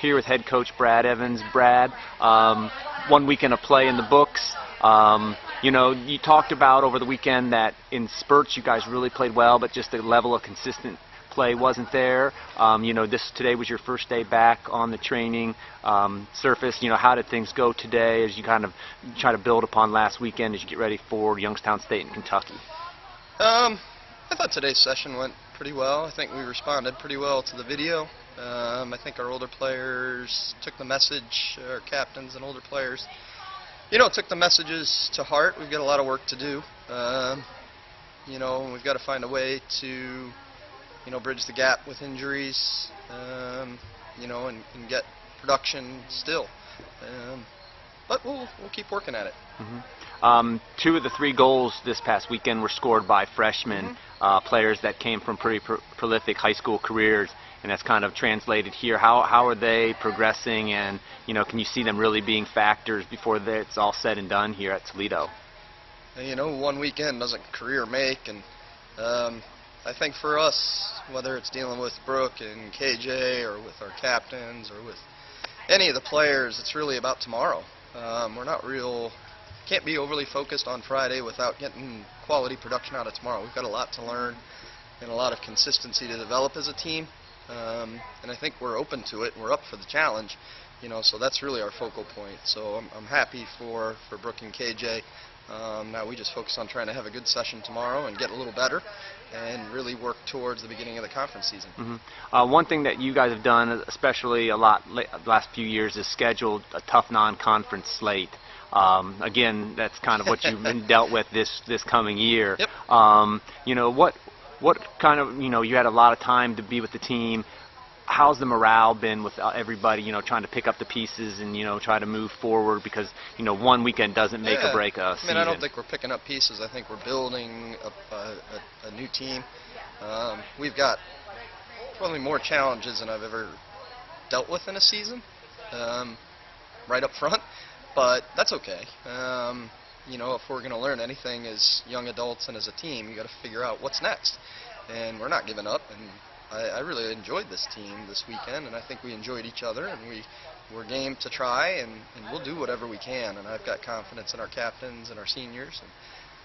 here with head coach Brad Evans. Brad, 1 weekend of play in the books. You know, you talked about over the weekend that in spurts you guys really played well, but just the level of consistent play wasn't there. You know, today was your first day back on the training surface. You know, how did things go today as you kind of try to build upon last weekend as you get ready for Youngstown State and Kentucky? I thought today's session went pretty well. I think we responded pretty well to the video. I think our older players took the message, our captains and older players, you know, took the messages to heart. We've got a lot of work to do. You know, we've got to find a way to, you know, bridge the gap with injuries, you know, and get production still. But we'll keep working at it. Mm-hmm. 2 of the 3 goals this past weekend were scored by freshmen, players that came from pretty prolific high school careers, and that's kind of translated here. How are they progressing, and you know, can you see them really being factors before it's all said and done here at Toledo? You know, 1 weekend doesn't career make, and I think for us, whether it's dealing with Brooke and KJ or with our captains or with any of the players, it's really about tomorrow. We're can't be overly focused on Friday without getting quality production out of tomorrow. We've got a lot to learn and a lot of consistency to develop as a team, and I think we're open to it and we're up for the challenge, you know, so that's really our focal point. So I'm happy for Brooke and KJ. Now we just focus on trying to have a good session tomorrow and get a little better and really work towards the beginning of the conference season. One thing that you guys have done, especially a lot the last few years, is scheduled a tough non-conference slate. Again, that's kind of what you've been dealt with this coming year. Yep. You know, what kind of, you know, you had a lot of time to be with the team. How's the morale been with everybody, you know, trying to pick up the pieces and, you know, try to move forward, because, you know, 1 weekend doesn't make or break a season. I mean, I don't think we're picking up pieces. I think we're building a new team. We've got probably more challenges than I've ever dealt with in a season, right up front, but that's okay. You know, if we're going to learn anything as young adults and as a team, you got to figure out what's next, and we're not giving up. And I really enjoyed this team this weekend, and I think we enjoyed each other, and we're game to try, and we'll do whatever we can. And I've got confidence in our captains and our seniors, and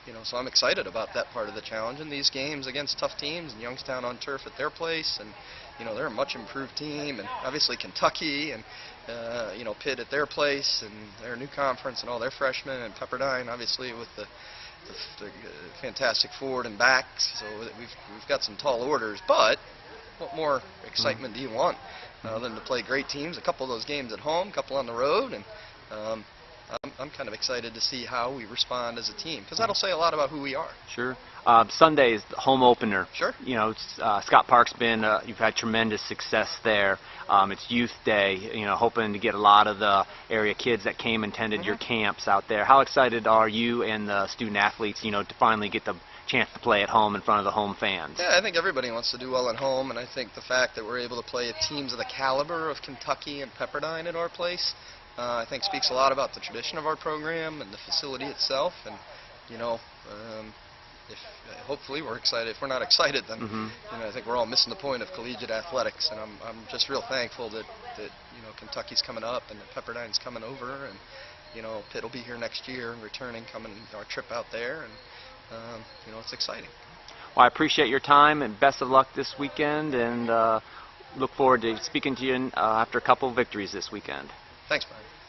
you know, so I'm excited about that part of the challenge. And these games against tough teams, and Youngstown on turf at their place, and you know, they're a much improved team, and obviously Kentucky, and you know, Pitt at their place, and their new conference, and all their freshmen, and Pepperdine obviously with the fantastic forward and backs. So we've got some tall orders, but what more excitement do you want than to play great teams? A couple of those games at home, a couple on the road, and I'm kind of excited to see how we respond as a team, because that'll say a lot about who we are. Sure. Sunday is the home opener. Sure. You know, Scott Park's been, you've had tremendous success there. It's Youth Day, you know, hoping to get a lot of the area kids that came and attended your camps out there. How excited are you and the student athletes, you know, to finally get the chance to play at home in front of the home fans? Yeah, I think everybody wants to do well at home, and I think the fact that we're able to play teams of the caliber of Kentucky and Pepperdine at our place, I think speaks a lot about the tradition of our program and the facility itself. And you know, hopefully we're excited. If we're not excited, then you know, I think we're all missing the point of collegiate athletics. And I'm just real thankful that you know, Kentucky's coming up and that Pepperdine's coming over, and you know, Pitt will be here next year and returning, coming our trip out there, and you know, it's exciting. Well, I appreciate your time, and best of luck this weekend, and look forward to speaking to you after a couple of victories this weekend. Thanks, Brian.